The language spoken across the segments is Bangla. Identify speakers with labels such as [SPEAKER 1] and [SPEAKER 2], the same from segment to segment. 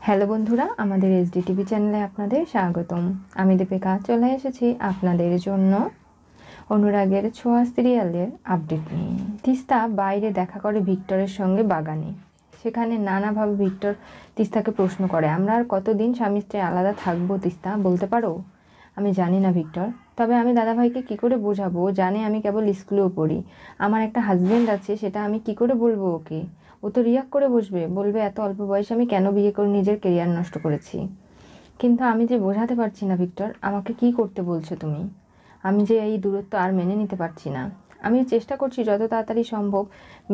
[SPEAKER 1] হ্যালো বন্ধুরা, আমাদের এসডি টিভি চ্যানেলে আপনাদের স্বাগতম। আমি দীপিকা চলে এসেছি আপনাদের জন্য অনুরাগের ছোঁয়া সিরিয়ালের আপডেট নিয়ে। তিস্তা বাইরে দেখা করে ভিক্টরের সঙ্গে বাগানে। সেখানে নানাভাবে ভিক্টর তিস্তাকে প্রশ্ন করে, আমরা আর কতদিন স্বামী স্ত্রী আলাদা থাকবো তিস্তা, বলতে পারো? আমি জানি না ভিক্টর, তবে আমি দাদাভাইকে কি করে বোঝাবো? জানে আমি কেবল স্কুলেও পড়ি, আমার একটা হাজবেন্ড আছে, সেটা আমি কি করে বলবো ওকে? ও তো রিয়াক্ট করে বসবে, বলবে এত অল্প বয়সে আমি কেন বিয়ে করে নিজের কেরিয়ার নষ্ট করেছি। কিন্তু আমি যে বোঝাতে পারছি না ভিক্টর, আমাকে কি করতে বলছো তুমি? আমি যে এই দূরত্ব আর মেনে নিতে পারছি না। আমি চেষ্টা করছি যত তাড়াতাড়ি সম্ভব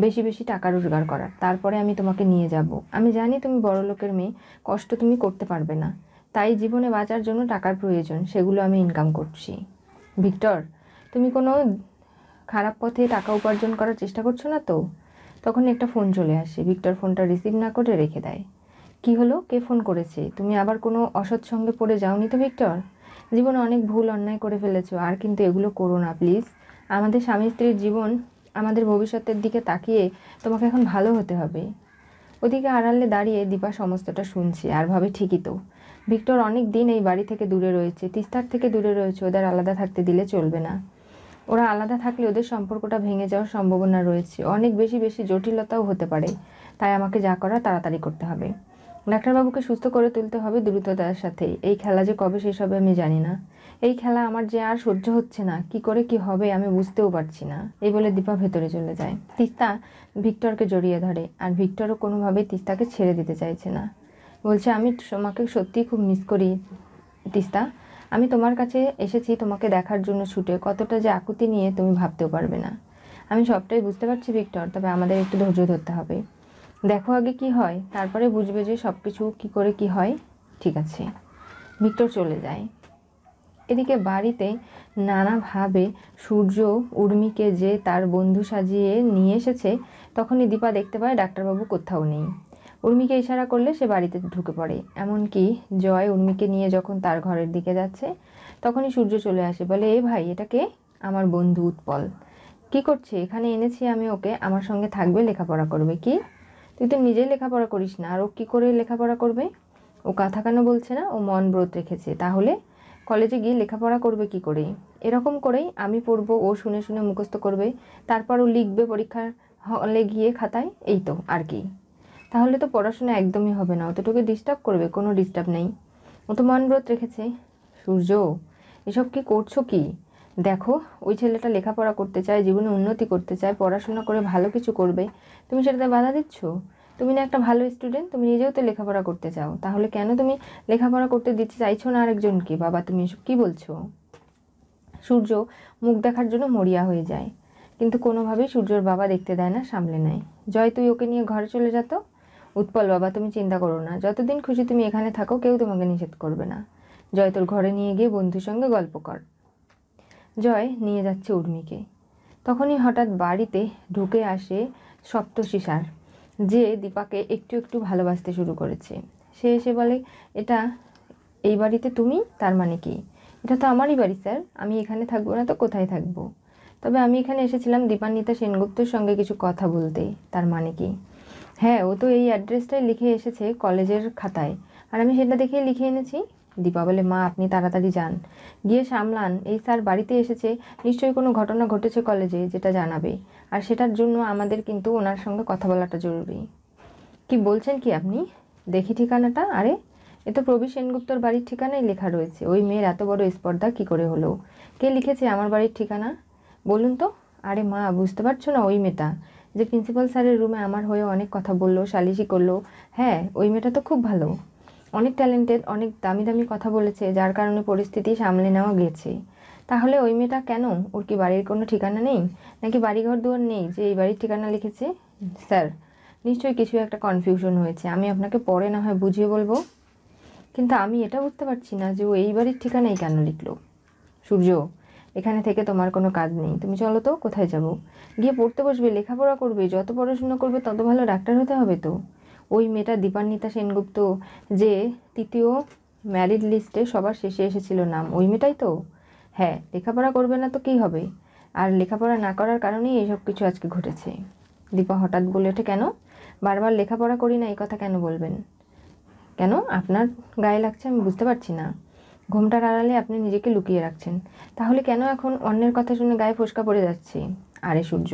[SPEAKER 1] বেশি বেশি টাকা রোজগার করার, তারপরে আমি তোমাকে নিয়ে যাব। আমি জানি তুমি বড়লোকের মেয়ে, কষ্ট তুমি করতে পারবে না, তাই জীবনে বাঁচার জন্য টাকার প্রয়োজন, সেগুলো আমি ইনকাম করছি। ভিক্টর, তুমি কোনো খারাপ পথে টাকা উপার্জন করার চেষ্টা করছো না তো? তখন একটা ফোন চলে আসে। ভিক্টর ফোনটা রিসিভ না করে রেখে দেয়। কি হলো, কে ফোন করেছে? তুমি আবার কোনো অসৎ সঙ্গে পড়ে যাওনি তো ভিক্টর? জীবনে অনেক ভুল অন্যায় করে ফেলেছো, আর কিন্তু এগুলো করো না প্লিজ। আমাদের স্বামী স্ত্রীর জীবন, আমাদের ভবিষ্যতের দিকে তাকিয়ে তোমাকে এখন ভালো হতে হবে। ওদিকে আড়ালে দাঁড়িয়ে দীপা সমস্তটা শুনছে আর ভাবে, ঠিকই তো, ভিক্টর অনেক দিন এই বাড়ি থেকে দূরে রয়েছে, তিস্তার থেকে দূরে রয়েছে, ওদের আলাদা থাকতে দিলে চলবে না। ওরা আলাদা থাকলে ওদের সম্পর্কটা ভেঙে যাওয়ার সম্ভাবনা রয়েছে, অনেক বেশি বেশি জটিলতাও হতে পারে। তাই আমাকে যা করার তাড়াতাড়ি করতে হবে। ডাক্তারবাবুকে সুস্থ করে তুলতে হবে দ্রুততার সাথে। এই খেলা যে কবে শেষ হবে আমি জানি না। এই খেলা আমার যে আর সহ্য হচ্ছে না, কি করে কি হবে আমি বুঝতেও পারছি না। এই বলে দীপা ভেতরে চলে যায়। তিস্তা ভিক্টরকে জড়িয়ে ধরে, আর ভিক্টরও কোনোভাবেই তিস্তাকে ছেড়ে দিতে চাইছে না। বলছে, আমি তোমাকে সত্যিই খুব মিস করি তিস্তা। আমি তোমার কাছে এসেছি তোমাকে দেখার জন্য ছুটে, কতটা যে আকুতি নিয়ে তুমি ভাবতেও পারবে না। আমি সবটাই বুঝতে পারছি ভিক্টর, তবে আমাদের একটু ধৈর্য ধরতে হবে। দেখো আগে কি হয়, তারপরে বুঝবে যে সব কিছু কী করে কি হয়। ঠিক আছে। ভিক্টর চলে যায়। এদিকে বাড়িতে নানাভাবে সূর্য উর্মিকে যে তার বন্ধু সাজিয়ে নিয়ে এসেছে, তখনই দীপা দেখতে পায় ডাক্তারবাবু কোথাও নেই। উর্মিকে ইশারা করলে সে বাড়িতে ঢুকে পড়ে। এমনকি জয় উর্মিকে নিয়ে যখন তার ঘরের দিকে যাচ্ছে, তখনই সূর্য চলে আসে, বলে, এ ভাই, এটা কে? আমার বন্ধু উৎপল। কি করছে এখানে? এনেছি আমি ওকে, আমার সঙ্গে থাকবে, লেখাপড়া করবে। কি, তুই তো নিজেই লেখাপড়া করিস না, আর ও কী করে লেখাপড়া করবে? ও কথা কেন বলছে না? ও মন ব্রত রেখেছে, তাহলে কলেজে গিয়ে লেখাপড়া করবে কি করে? এরকম করেই আমি পড়বো, ও শুনে শুনে মুখস্থ করবে, তারপর ও লিখবে পরীক্ষার হলে গিয়ে খাতায়, এই তো আর কি। তাহলে তো পড়াশোনা একদমই হবে না, অতটুকু ডিস্টার্ব করবে? কোনো ডিস্টার্ব নেই, ও তো মন ব্রত রেখেছে। সূর্য, এসব কি করছো কি? দেখো, ওই ছেলেটা লেখাপড়া করতে চায়, জীবনে উন্নতি করতে চায়, পড়াশোনা করে ভালো কিছু করবে, তুমি সেটাতে বাধা দিচ্ছ? তুমি না একটা ভালো স্টুডেন্ট, তুমি নিজেও তো লেখাপড়া করতে চাও, তাহলে কেন তুমি লেখাপড়া করতে দিতে চাইছো না আরেকজনকে? বাবা, তুমি এসব কী বলছো? সূর্য মুখ দেখার জন্য মরিয়া হয়ে যায়, কিন্তু কোনোভাবেই সূর্যর বাবা দেখতে দেয় না, সামলে নেয়। জয়, তুই ওকে নিয়ে ঘরে চলে যেত। উৎপল, বাবা তুমি চিন্তা করো না, যতদিন খুশি তুমি এখানে থাকো, কেউ তোমাকে নিষেধ করবে না। জয়, তোর ঘরে নিয়ে গিয়ে বন্ধুর সঙ্গে গল্প কর। জয় নিয়ে যাচ্ছে উর্মিকে। তখনই হঠাৎ বাড়িতে ঢুকে আসে সপ্তর্ষি স্যার, যে দীপাকে একটু একটু ভালোবাসতে শুরু করেছে। সে এসে বলে, এটা এই বাড়িতে তুমি? তার মানে কি? এটা তো আমারই বাড়ি স্যার, আমি এখানে থাকবো না তো কোথায় থাকবো? তবে আমি এখানে এসেছিলাম দীপান্বিতা সেনগুপ্তর সঙ্গে কিছু কথা বলতে। তার মানে কি? হ্যাঁ, ও তো এই অ্যাড্রেসটাই লিখে এসেছে কলেজের খাতায়, আর আমি সেটা দেখেই লিখে এনেছি। দীপা বলে, মা আপনি তাড়াতাড়ি যান, গিয়ে সামলান, এই স্যার বাড়িতে এসেছে, নিশ্চয়ই কোনো ঘটনা ঘটেছে কলেজে যেটা জানাবে, আর সেটার জন্য আমাদের কিন্তু ওনার সঙ্গে কথা বলাটা জরুরি। কি বলছেন কি আপনি? দেখি ঠিকানাটা। আরে, এ তো প্রবীর সেনগুপ্তর বাড়ির ঠিকানাই লেখা রয়েছে। ওই মেয়ের এত বড় স্পর্ধা কি করে হলো? কে লিখেছে আমার বাড়ির ঠিকানা বলুন তো? আরে মা, বুঝতে পারছো না? ওই মেয়েটা যে প্রিন্সিপাল স্যারের রুমে আমার হয়ে অনেক কথা বললো, সালিশি করলো। হ্যাঁ, ওই মেয়েটা তো খুব ভালো, অনেক ট্যালেন্টেড, অনেক দামি দামি কথা বলেছে, যার কারণে পরিস্থিতি সামলে নেওয়া গেছে। তাহলে ওই মেয়েটা কেন? ওর কি বাড়ির কোনো ঠিকানা নেই, নাকি বাড়িঘর দুয়ার নেই যে এই বাড়ির ঠিকানা লিখেছে? স্যার, নিশ্চয়ই কিছু একটা কনফিউশন হয়েছে, আমি আপনাকে পরে না হয় বুঝিয়ে বলবো, কিন্তু আমি এটা বুঝতে পারছি না যে ও এই বাড়ির ঠিকানাই কেন লিখলো। সূর্য, এখানে থেকে তোমার কোনো কাজ নেই, তুমি চলো তো। কোথায় যাব? গিয়ে পড়তে বসবে, লেখাপড়া করবে, যত পড়াশোনা করবে তত ভালো ডাক্তার হতে হবে তো। ওই মেয়েটা দীপান্বিতা সেনগুপ্ত, যে তৃতীয় ম্যারিড লিস্টে সবার শেষে এসেছিল নাম, ওই মেয়েটাই তো। হ্যাঁ, লেখাপড়া করবে না তো কী হবে? আর লেখাপড়া না করার কারণেই এইসব কিছু আজকে ঘটেছে। দীপা হঠাৎ বলে ওঠে, কেন? বারবার লেখাপড়া করি না এই কথা কেন বলবেন? কেন আপনার গায়ে লাগছে আমি বুঝতে পারছি না। ঘোমটার আড়ালে আপনি নিজেকে লুকিয়ে রাখছেন, তাহলে কেন এখন অন্যের কথা শুনে গায়ে ফোস্কা পড়ে যাচ্ছে? আরে সূর্য,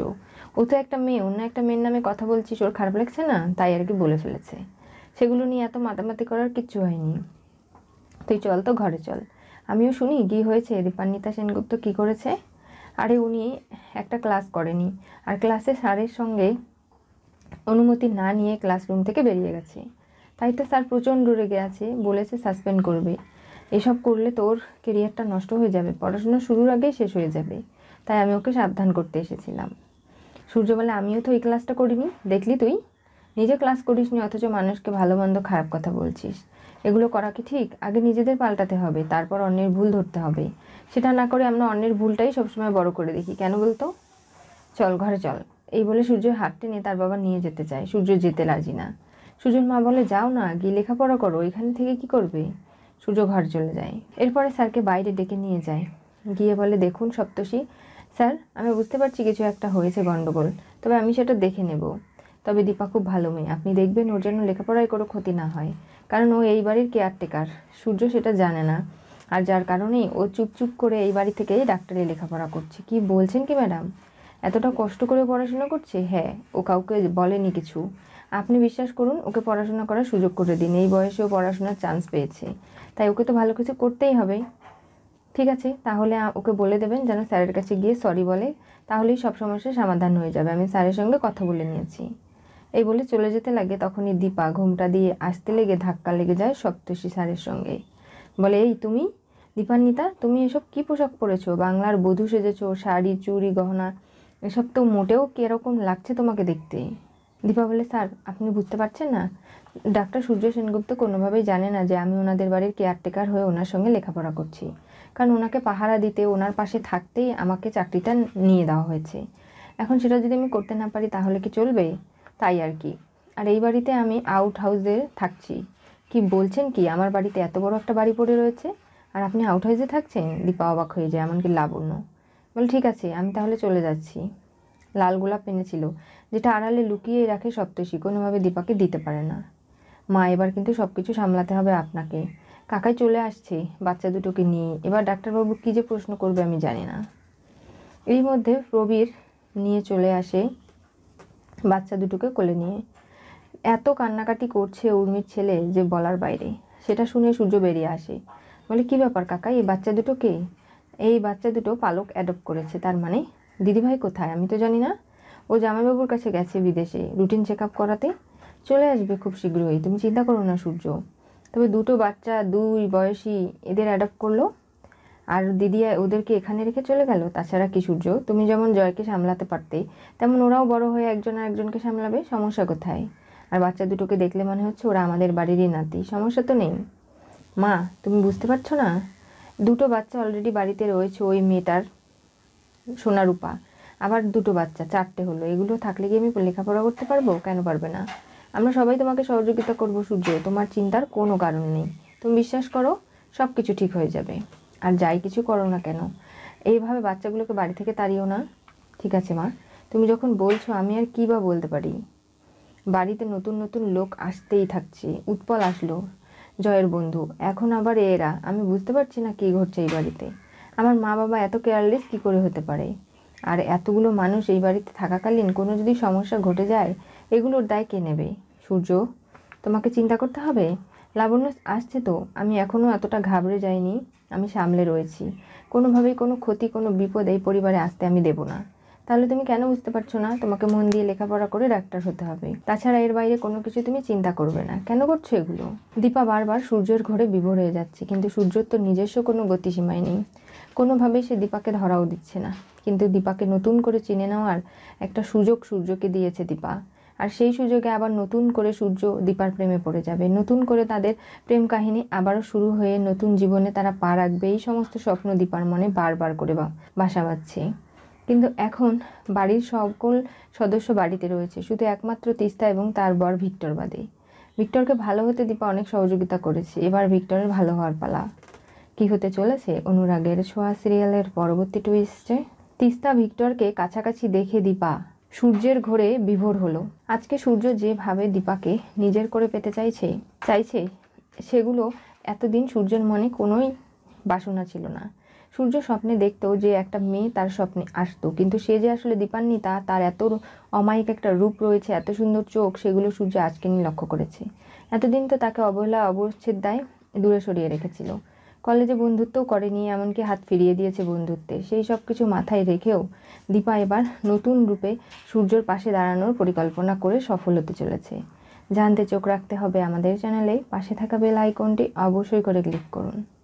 [SPEAKER 1] ও তো একটা মেয়ে, অন্য একটা মেয়ের নামে কথা বলছিস, ওর খারাপ লাগছে না, তাই আর কি বলে ফেলেছে। সেগুলো নিয়ে এত মাতামাতি করার কিচ্ছু হয়নি। তুই চল তো, ঘরে চল, আমিও শুনি কি হয়েছে, দীপান্বিতা সেনগুপ্ত কি করেছে। আরে উনি একটা ক্লাস করেনি, আর ক্লাসে স্যারের সঙ্গে অনুমতি না নিয়ে ক্লাসরুম থেকে বেরিয়ে গেছে। তাই তো স্যার প্রচণ্ড রেগে আছে, বলেছে সাসপেন্ড করবে। এসব করলে তোর কেরিয়ারটা নষ্ট হয়ে যাবে, পড়াশোনা শুরুর আগেই শেষ হয়ে যাবে। তাই আমি ওকে সাবধান করতে এসেছিলাম। সূর্য বলে, আমিও তো এই ক্লাসটা করিনি, দেখলি তুই নিজে ক্লাস করিসনি, অথচ মানুষকে ভালো মন্দ খারাপ কথা বলছিস। এগুলো করা কি ঠিক? আগে নিজেদের পাল্টাতে হবে, তারপর অন্যের ভুল ধরতে হবে। সেটা না করে আমরা অন্যের ভুলটাই সবসময় বড় করে দেখি, কেন বলতো? চল ঘরে চল। এই বলে সূর্যের হাত টেনে তার বাবা নিয়ে যেতে চায়। সূর্য যেতে রাজি না। সূর্যের মা বলে, যাও না, গিয়ে লেখাপড়া করো, এখানে থেকে কি করবে? সূর্য ঘর চলে যায়। এরপরে স্যারকে বাইরে ডেকে নিয়ে যায়। গিয়ে বলে, দেখুন সপ্তর্ষি স্যার, আমি বুঝতে পারছি কিছু একটা হয়েছে গন্ডগোল, তবে আমি সেটা দেখে নেব। তবে দীপা খুব ভালো মেয়ে, আপনি দেখবেন ওর জন্য লেখাপড়ায় কোনো ক্ষতি না হয়, কারণ ও এই বাড়ির কেয়ারটেকার। সূর্য সেটা জানে না, আর যার কারণেই ও চুপ করে এই বাড়ি থেকেই ডাক্তারি লেখাপড়া করছে। কি বলছেন কি ম্যাডাম? এতটা কষ্ট করে পড়াশোনা করছে? হ্যাঁ, ও কাউকে বলেনি কিছু। আপনি বিশ্বাস করুন, ওকে পড়াশোনা করার সুযোগ করে দিন। এই বয়সে ও পড়াশোনার চান্স পেয়েছে, তাই ওকে তো ভালো কিছু করতেই হবে। ঠিক আছে, তাহলে ওকে বলে দেবেন যেন স্যারের কাছে গিয়ে সরি বলে, তাহলেই সব সমস্যার সমাধান হয়ে যাবে। আমি স্যারের সঙ্গে কথা বলে নিয়েছি। এই বলে চলে যেতে লাগে, তখনই দীপা ঘোমটা দিয়ে আসতে লেগে ধাক্কা লেগে যায় সপ্তর্ষি স্যারের সঙ্গে। বলে, এই তুমি দীপান্বিতা, তুমি এসব কি পোশাক পরেছো? বাংলার বধূ সেজেছো, শাড়ি চুড়ি গহনা, এসব তো মোটেও কীরকম লাগছে তোমাকে দেখতে। দীপা বলে, স্যার আপনি বুঝতে পারছেন না, ডাক্তার সূর্য সেনগুপ্ত কোনোভাবেই জানে না যে আমি ওনাদের বাড়ির কেয়ারটেকার হয়ে ওনার সঙ্গে লেখাপড়া করছি, কারণ ওনাকে পাহারা দিতে, ওনার পাশে থাকতেই আমাকে চাকরিটা নিয়ে দেওয়া হয়েছে। এখন সেটা যদি আমি করতে না পারি তাহলে কি চলবে? তাই আর কি। আর এই বাড়িতে আমি আউট হাউসে থাকছি। কি বলছেন কি? আমার বাড়িতে এত বড় একটা বাড়ি পড়ে রয়েছে, আর আপনি আউট হাউসে থাকছেন? দীপা অবাক হয়ে যায়, এমনকি লাবণ্য বলে, ঠিক আছে আমি তাহলে চলে যাচ্ছি। লাল গোলাপ এনেছিল, যেটা আড়ালে লুকিয়ে রাখে সপ্তর্ষি, কোনোভাবে দীপাকে দিতে পারে না। মা, এবার কিন্তু সব কিছু সামলাতে হবে আপনাকে। কাকাই চলে আসছে বাচ্চা দুটোকে নিয়ে, এবার ডাক্তারবাবু কী যে প্রশ্ন করবে আমি জানি না। এর মধ্যে প্রবীর নিয়ে চলে আসে বাচ্চা দুটোকে কোলে নিয়ে। এত কান্নাকাটি করছে উর্মির ছেলে যে বলার বাইরে। সেটা শুনে সূর্য বেরিয়ে আসে, বলে, কি ব্যাপার কাকা, এই বাচ্চা দুটোকে? এই বাচ্চা দুটো পালক অ্যাডপ্ট করেছে। তার মানে দিদিভাই কোথায়? আমি তো জানি না। ও জামাইবাবুর কাছে গেছে বিদেশে রুটিন চেক আপ করাতে, চলে আসবে খুব শীঘ্রই, তুমি চিন্তা করো না সূর্য। তবে দুটো বাচ্চা 2 বয়সী, এদের অ্যাডপ্ট করলো, আর দিদি ওদেরকে এখানে রেখে চলে গেল। তাছাড়া কি সূর্য, তুমি যেমন জয়কে সামলাতে পারতে, তেমন ওরাও বড় হয়ে একজন আর একজনকে সামলাবে, সমস্যা কোথায়? আর বাচ্চা দুটোকে দেখলে মনে হচ্ছে ওরা আমাদের বাড়িরই নাতি, সমস্যা তো নেই। মা, তুমি বুঝতে পারছো না? দুটো বাচ্চা অলরেডি বাড়িতে রয়েছে, ওই মেয়েটার সোনারূপা, আবার দুটো বাচ্চা, 4টে হলো। এগুলো থাকলে কি আমি লেখাপড়া করতে পারবো? কেন পারবে না? আমরা সবাই তোমাকে সহযোগিতা করবো সূর্য, তোমার চিন্তার কোনো কারণ নেই। তুমি বিশ্বাস করো, সব কিছু ঠিক হয়ে যাবে। আর যাই কিছু করো না কেন, এইভাবে বাচ্চাগুলোকে বাড়ি থেকে তাড়িও না। ঠিক আছে মা, তুমি যখন বলছো আমি আর কী বা বলতে পারি। বাড়িতে নতুন নতুন লোক আসতেই থাকছে। উৎপল আসলো, জয়ের বন্ধু, এখন আবার এরা। আমি বুঝতে পারছি না কী ঘটছে এই বাড়িতে। আমার মা বাবা এত কেয়ারলেস কী করে হতে পারে? আর এতগুলো মানুষ এই বাড়িতে থাকাকালীন কোনো যদি সমস্যা ঘটে যায়, এগুলোর দায় কে নেবে? সূর্য, তোমাকে চিন্তা করতে হবে। লাবণ্য আসছে তো, আমি এখনও এতটা ঘাবড়ে যাইনি, আমি সামলে রয়েছি। কোনোভাবেই কোনো ক্ষতি, কোনো বিপদ এই পরিবারে আসতে আমি দেব না। তাহলে তুমি কেন বুঝতে পারছো না? তোমাকে মন দিয়ে লেখাপড়া করে ডাক্তার হতে হবে। তাছাড়া এর বাইরে কোনো কিছু তুমি চিন্তা করবে না। কেন করছো এগুলো? দীপা বারবার সূর্যের ঘরে বিভোর হয়ে যাচ্ছে, কিন্তু সূর্যর তো নিজস্ব কোনো গতিসীমাই নেই। কোনোভাবেই সে দীপাকে ধরাও দিচ্ছে না। কিন্তু দীপাকে নতুন করে চিনে নেওয়ার একটা সুযোগ সূর্যকে দিয়েছে দীপা। আর সেই সুযোগে আবার নতুন করে সূর্য দীপার প্রেমে পড়ে যাবে। নতুন করে তাদের প্রেম কাহিনী আবারও শুরু হয়ে নতুন জীবনে তারা পা রাখবে, এই সমস্ত স্বপ্ন দীপার মনে বারবার করে বাসা বাঁধছে। কিন্তু এখন বাড়ির সকল সদস্য বাড়িতে রয়েছে, শুধু একমাত্র তিস্তা এবং তার বর ভিক্টর বাদে। ভিক্টরকে ভালো হতে দীপা অনেক সহযোগিতা করেছে, এবার ভিক্টরের ভালো হওয়ার পালা। কি হতে চলেছে অনুরাগের ছোঁয়া সিরিয়ালের পরবর্তী টুইস্টে? তিস্তা ভিক্টরকে কাছাকাছি দেখে দীপা সূর্যের ঘোরে বিভোর হলো। আজকে সূর্য যেভাবে দীপাকে নিজের করে পেতে চাইছে সেগুলো এতদিন সূর্যের মনে কোনোই বাসনা ছিল না। সূর্য স্বপ্নে দেখতো যে একটা মেয়ে তার স্বপ্নে আসতো, কিন্তু সে যে আসলে দীপান্বিতা, তার এত অমায়িক একটা রূপ রয়েছে, এত সুন্দর চোখ, সেগুলো সূর্য আজকে নিয়ে লক্ষ্য করেছে। এতদিন তো তাকে অবহেলা অবচ্ছেদ দায় দূরে সরিয়ে রেখেছিল, কলেজে বন্ধুত্বও করেনি, এমনকি হাত ফিরিয়ে দিয়েছে বন্ধুত্বে। সেই সব কিছু মাথায় রেখেও দীপা এবার নতুন রূপে সূর্যর পাশে দাঁড়ানোর পরিকল্পনা করে সফল হতে চলেছে। জানতে চোখ রাখতে হবে আমাদের চ্যানেলে, পাশে থাকা বেল আইকনটি অবশ্যই করে ক্লিক করুন।